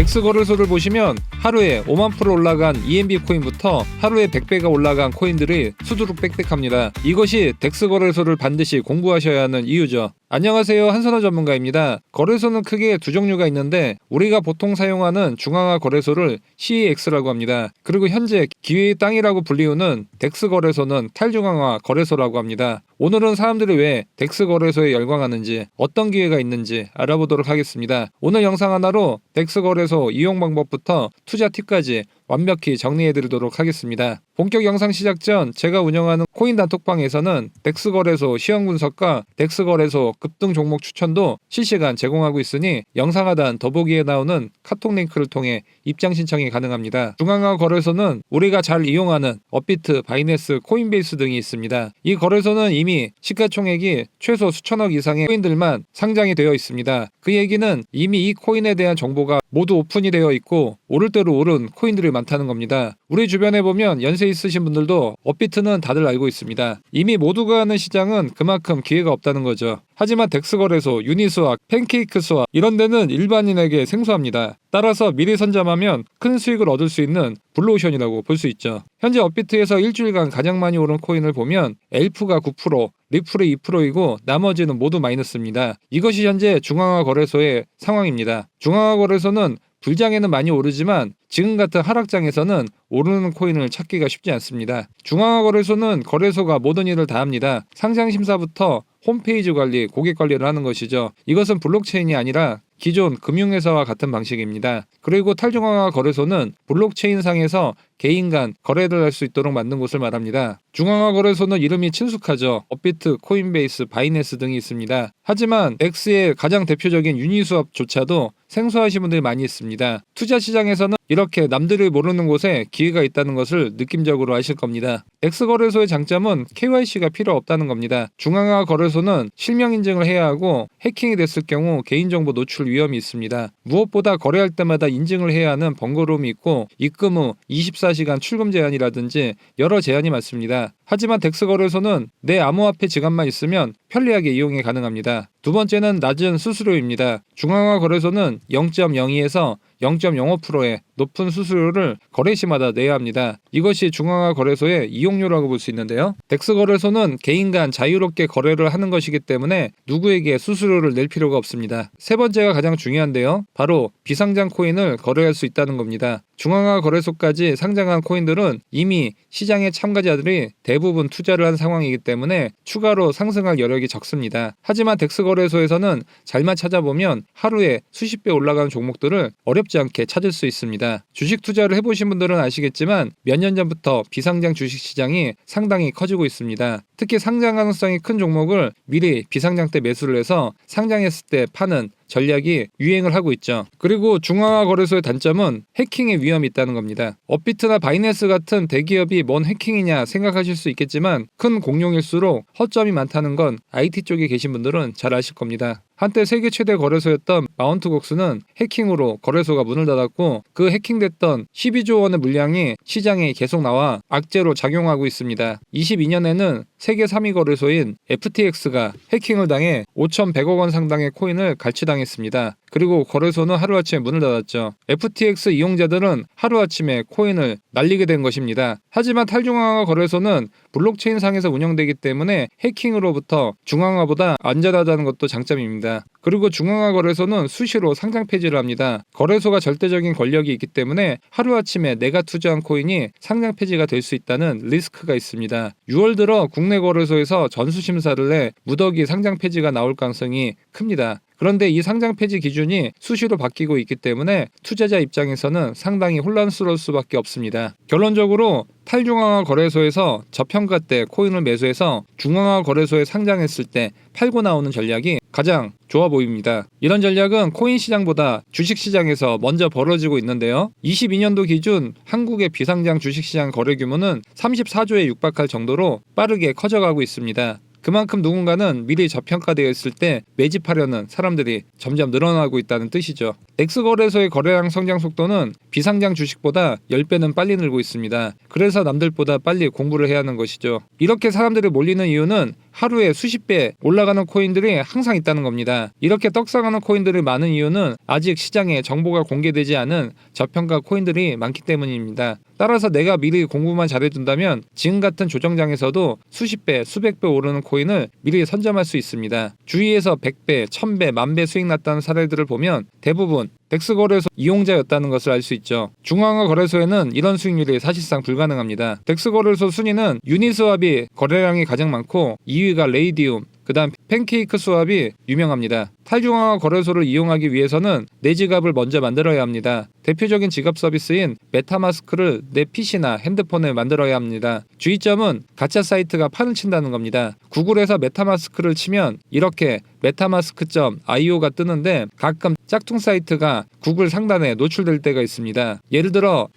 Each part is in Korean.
덱스 거래소를 보시면 하루에 5만% 올라간 EMB 코인부터 하루에 100배가 올라간 코인들이 수두룩 빽빽합니다. 이것이 덱스 거래소를 반드시 공부하셔야 하는 이유죠. 안녕하세요, 한선호 전문가입니다. 거래소는 크게 두 종류가 있는데 우리가 보통 사용하는 중앙화 거래소를 CEX라고 합니다. 그리고 현재 기회의 땅이라고 불리우는 덱스 거래소는 탈중앙화 거래소라고 합니다. 오늘은 사람들이 왜 덱스 거래소에 열광하는지, 어떤 기회가 있는지 알아보도록 하겠습니다. 오늘 영상 하나로 덱스 거래소 이용 방법부터 투자 팁까지 완벽히 정리해드리도록 하겠습니다. 본격 영상 시작 전 제가 운영하는 코인 단톡방에서는 덱스 거래소 시황 분석과 덱스 거래소 급등 종목 추천도 실시간 제공하고 있으니 영상 하단 더보기에 나오는 카톡 링크를 통해 입장 신청이 가능합니다. 중앙화 거래소는 우리가 잘 이용하는 업비트, 바이낸스, 코인베이스 등이 있습니다. 이 거래소는 이미 시가총액이 최소 수천억 이상의 코인들만 상장이 되어 있습니다. 그 얘기는 이미 이 코인에 대한 정보가 모두 오픈이 되어 있고 오를 대로 오른 코인들이 많다는 겁니다. 우리 주변에 보면 연세 있으신 분들도 업비트는 다들 알고 있습니다. 이미 모두가 아는 시장은 그만큼 기회가 없다는 거죠. 하지만 덱스 거래소, 유니스왑, 팬케이크스왑 이런 데는 일반인에게 생소합니다. 따라서 미리 선점하면 큰 수익을 얻을 수 있는 블루오션이라고 볼 수 있죠. 현재 업비트에서 일주일간 가장 많이 오른 코인을 보면 엘프가 9%, 리플이 2%이고 나머지는 모두 마이너스입니다. 이것이 현재 중앙화 거래소의 상황입니다. 중앙화 거래소는 불장에는 많이 오르지만 지금 같은 하락장에서는 오르는 코인을 찾기가 쉽지 않습니다. 중앙화 거래소는 거래소가 모든 일을 다 합니다. 상장 심사부터 홈페이지 관리, 고객 관리를 하는 것이죠. 이것은 블록체인이 아니라 기존 금융회사와 같은 방식입니다. 그리고 탈중앙화 거래소는 블록체인상에서 개인 간 거래를 할 수 있도록 만든 곳을 말합니다. 중앙화 거래소는 이름이 친숙하죠. 업비트, 코인베이스, 바이낸스 등이 있습니다. 하지만 덱스의 가장 대표적인 유니스왑조차도 생소하신 분들이 많이 있습니다. 투자 시장에서는 이렇게 남들이 모르는 곳에 기회가 있다는 것을 느낌적으로 아실 겁니다. 덱스 거래소의 장점은 KYC가 필요 없다는 겁니다. 중앙화 거래소는 실명 인증을 해야 하고 해킹이 됐을 경우 개인정보 노출 위험이 있습니다. 무엇보다 거래할 때마다 인증을 해야 하는 번거로움이 있고 입금 후 24시간 출금 제한이라든지 여러 제한이 많습니다. 하지만 덱스 거래소는 내 암호화폐 지갑만 있으면 편리하게 이용이 가능합니다. 두 번째는 낮은 수수료입니다. 중앙화 거래소는 0.02에서 0.05%의 높은 수수료를 거래 시마다 내야 합니다. 이것이 중앙화 거래소의 이용료라고 볼 수 있는데요. 덱스 거래소는 개인 간 자유롭게 거래를 하는 것이기 때문에 누구에게 수수료를 낼 필요가 없습니다. 세 번째가 가장 중요한데요. 바로 비상장 코인을 거래할 수 있다는 겁니다. 중앙화 거래소까지 상장한 코인들은 이미 시장의 참가자들이 대부분 투자를 한 상황이기 때문에 추가로 상승할 여력이 적습니다. 하지만 덱스 거래소에서는 잘만 찾아보면 하루에 수십 배 올라가는 종목들을 어렵지 않게 찾을 수 있습니다. 주식 투자를 해보신 분들은 아시겠지만 몇 년 전부터 비상장 주식 시장이 상당히 커지고 있습니다. 특히 상장 가능성이 큰 종목을 미리 비상장 때 매수를 해서 상장했을 때 파는 전략이 유행을 하고 있죠. 그리고 중앙화 거래소의 단점은 해킹의 위험이 있다는 겁니다. 업비트나 바이낸스 같은 대기업이 뭔 해킹이냐 생각하실 수 있겠지만 큰 공룡일수록 허점이 많다는 건 IT 쪽에 계신 분들은 잘 아실 겁니다. 한때 세계 최대 거래소였던 마운트곡스는 해킹으로 거래소가 문을 닫았고 그 해킹됐던 12조 원의 물량이 시장에 계속 나와 악재로 작용하고 있습니다. 22년에는 세계 3위 거래소인 FTX가 해킹을 당해 5,100억 원 상당의 코인을 갈취당했습니다. 그리고 거래소는 하루아침에 문을 닫았죠. FTX 이용자들은 하루아침에 코인을 날리게 된 것입니다. 하지만 탈중앙화 거래소는 블록체인 상에서 운영되기 때문에 해킹으로부터 중앙화보다 안전하다는 것도 장점입니다. 그리고 중앙화 거래소는 수시로 상장 폐지를 합니다. 거래소가 절대적인 권력이 있기 때문에 하루아침에 내가 투자한 코인이 상장 폐지가 될 수 있다는 리스크가 있습니다. 6월 들어 국내 거래소에서 전수심사를 내 무더기 상장 폐지가 나올 가능성이 큽니다. 그런데 이 상장 폐지 기준이 수시로 바뀌고 있기 때문에 투자자 입장에서는 상당히 혼란스러울 수밖에 없습니다. 결론적으로 탈중앙화 거래소에서 저평가 때 코인을 매수해서 중앙화 거래소에 상장했을 때 팔고 나오는 전략이 가장 좋아 보입니다. 이런 전략은 코인 시장보다 주식 시장에서 먼저 벌어지고 있는데요. 22년도 기준 한국의 비상장 주식시장 거래 규모는 34조에 육박할 정도로 빠르게 커져가고 있습니다. 그만큼 누군가는 미리 저평가되어 있을 때 매집하려는 사람들이 점점 늘어나고 있다는 뜻이죠. 덱스 거래소의 거래량 성장 속도는 비상장 주식보다 10배는 빨리 늘고 있습니다. 그래서 남들보다 빨리 공부를 해야 하는 것이죠. 이렇게 사람들이 몰리는 이유는 하루에 수십 배 올라가는 코인들이 항상 있다는 겁니다. 이렇게 떡상하는 코인들이 많은 이유는 아직 시장에 정보가 공개되지 않은 저평가 코인들이 많기 때문입니다. 따라서 내가 미리 공부만 잘해둔다면 지금 같은 조정장에서도 수십 배, 수백 배 오르는 코인을 미리 선점할 수 있습니다. 주위에서 100배, 1000배, 10,000배 수익 났다는 사례들을 보면 대부분 덱스 거래소 이용자였다는 것을 알 수 있죠. 중앙화 거래소에는 이런 수익률이 사실상 불가능합니다. 덱스 거래소 순위는 유니스왑이 거래량이 가장 많고 2위가 레이디움, 그 다음 팬케이크 스왑이 유명합니다. 탈중앙화 거래소를 이용하기 위해서는 내 지갑을 먼저 만들어야 합니다. 대표적인 지갑 서비스인 메타마스크를 내 PC나 핸드폰에 만들어야 합니다. 주의점은 가짜 사이트가 판을 친다는 겁니다. 구글에서 메타마스크를 치면 이렇게 metamask.io가 뜨는데 가끔 짝퉁 사이트가 구글 상단에 노출될 때가 있습니다. 예를 들어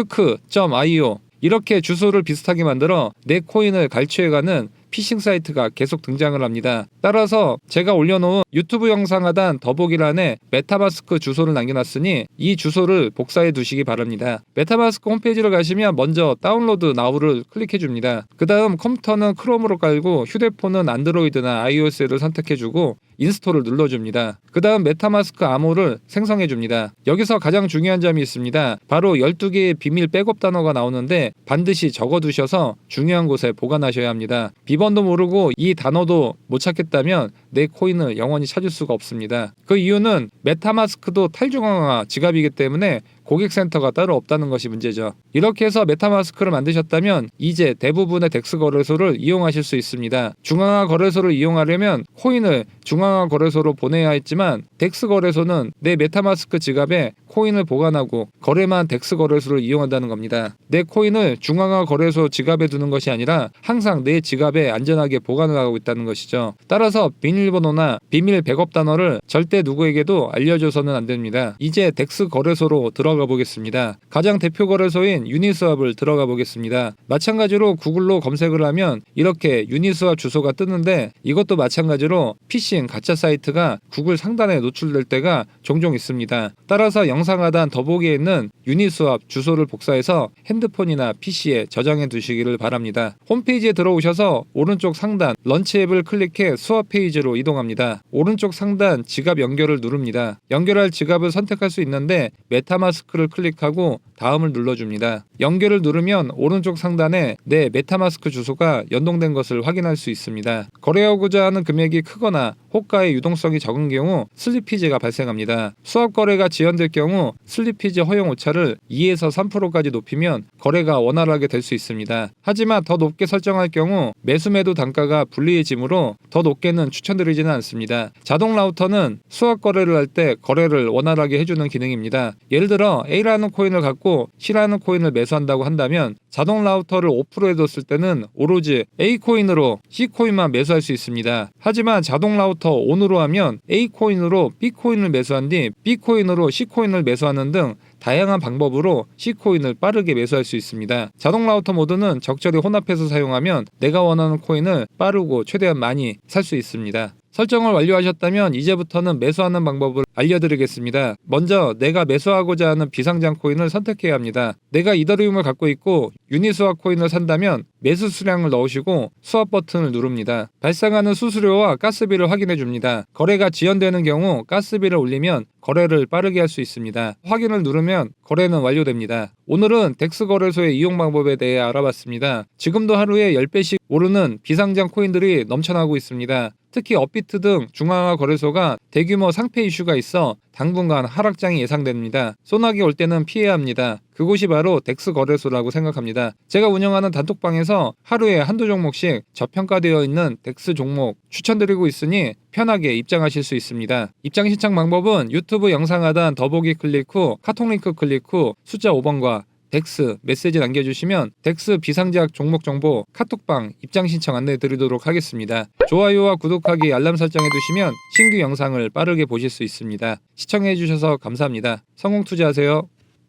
metamask.io 이렇게 주소를 비슷하게 만들어 내 코인을 갈취해가는 피싱 사이트가 계속 등장을 합니다. 따라서 제가 올려놓은 유튜브 영상 하단 더보기란에 메타마스크 주소를 남겨놨으니 이 주소를 복사해 두시기 바랍니다. 메타마스크 홈페이지를 가시면 먼저 다운로드 나우를 클릭해 줍니다. 그 다음 컴퓨터는 크롬으로 깔고 휴대폰은 안드로이드나 iOS를 선택해주고 인스톨을 눌러줍니다. 그 다음 메타마스크 암호를 생성해줍니다. 여기서 가장 중요한 점이 있습니다. 바로 12개의 비밀 백업 단어가 나오는데 반드시 적어두셔서 중요한 곳에 보관하셔야 합니다. 비번도 모르고 이 단어도 못 찾겠다면 내 코인을 영원히 찾을 수가 없습니다. 그 이유는 메타마스크도 탈중앙화 지갑이기 때문에 고객센터가 따로 없다는 것이 문제죠. 이렇게 해서 메타마스크를 만드셨다면 이제 대부분의 덱스 거래소를 이용하실 수 있습니다. 중앙화 거래소를 이용하려면 코인을 중앙화 거래소로 보내야 했지만 덱스 거래소는 내 메타마스크 지갑에 코인을 보관하고 거래만 덱스 거래소를 이용한다는 겁니다. 내 코인을 중앙화 거래소 지갑에 두는 것이 아니라 항상 내 지갑에 안전하게 보관을 하고 있다는 것이죠. 따라서 비밀번호나 비밀 백업 단어를 절대 누구에게도 알려줘서는 안 됩니다. 이제 덱스 거래소로 들어가 보겠습니다. 가장 대표 거래소인 유니스왑을 들어가 보겠습니다. 마찬가지로 구글로 검색을 하면 이렇게 유니스왑 주소가 뜨는데 이것도 마찬가지로 피싱 가짜 사이트가 구글 상단에 노출될 때가 종종 있습니다. 따라서 영상 하단 더보기에 있는 유니스왑 주소를 복사해서 핸드폰이나 PC에 저장해 두시기를 바랍니다. 홈페이지에 들어오셔서 오른쪽 상단 런치 앱을 클릭해 수업 페이지로 이동합니다. 오른쪽 상단 지갑 연결을 누릅니다. 연결할 지갑을 선택할 수 있는데 메타마스크를 클릭하고 다음을 눌러줍니다. 연결을 누르면 오른쪽 상단에 내 메타마스크 주소가 연동된 것을 확인할 수 있습니다. 거래하고자 하는 금액이 크거나 호가의 유동성이 적은 경우 슬리피지가 발생합니다. 수합 거래가 지연될 경우 슬리피지 허용 오차를 2에서 3%까지 높이면 거래가 원활하게 될 수 있습니다. 하지만 더 높게 설정할 경우 매수 매도 단가가 불리해지므로 더 높게는 추천드리지는 않습니다. 자동 라우터는 수합 거래를 할 때 거래를 원활하게 해주는 기능입니다. 예를 들어 A라는 코인을 갖고 C라는 코인을 매수한다고 한다면 자동 라우터를 오프로 해뒀을 때는 오로지 A 코인으로 C 코인만 매수할 수 있습니다. 하지만 자동 라우터 ON으로 하면 A 코인으로 B 코인을 매수한 뒤 B 코인으로 C 코인을 매수하는 등 다양한 방법으로 C코인을 빠르게 매수할 수 있습니다. 자동 라우터 모드는 적절히 혼합해서 사용하면 내가 원하는 코인을 빠르고 최대한 많이 살 수 있습니다. 설정을 완료하셨다면 이제부터는 매수하는 방법을 알려드리겠습니다. 먼저 내가 매수하고자 하는 비상장 코인을 선택해야 합니다. 내가 이더리움을 갖고 있고 유니스왑 코인을 산다면 매수 수량을 넣으시고 수합 버튼을 누릅니다. 발생하는 수수료와 가스비를 확인해 줍니다. 거래가 지연되는 경우 가스비를 올리면 거래를 빠르게 할 수 있습니다. 확인을 누르면 거래는 완료됩니다. 오늘은 덱스 거래소의 이용 방법에 대해 알아봤습니다. 지금도 하루에 10배씩 오르는 비상장 코인들이 넘쳐나고 있습니다. 특히 업비트 등 중앙화 거래소가 대규모 상폐 이슈가 있어 당분간 하락장이 예상됩니다. 소나기 올 때는 피해야 합니다. 그곳이 바로 덱스 거래소라고 생각합니다. 제가 운영하는 단톡방에서 하루에 한두 종목씩 저평가되어 있는 덱스 종목 추천드리고 있으니 편하게 입장하실 수 있습니다. 입장 신청 방법은 유튜브 영상 하단 더보기 클릭 후 카톡 링크 클릭 후 숫자 5번과 덱스 메시지 남겨주시면 덱스 비상작 종목 정보 카톡방 입장 신청 안내 드리도록 하겠습니다. 좋아요와 구독하기 알람 설정해 두시면 신규 영상을 빠르게 보실 수 있습니다. 시청해 주셔서 감사합니다. 성공 투자하세요.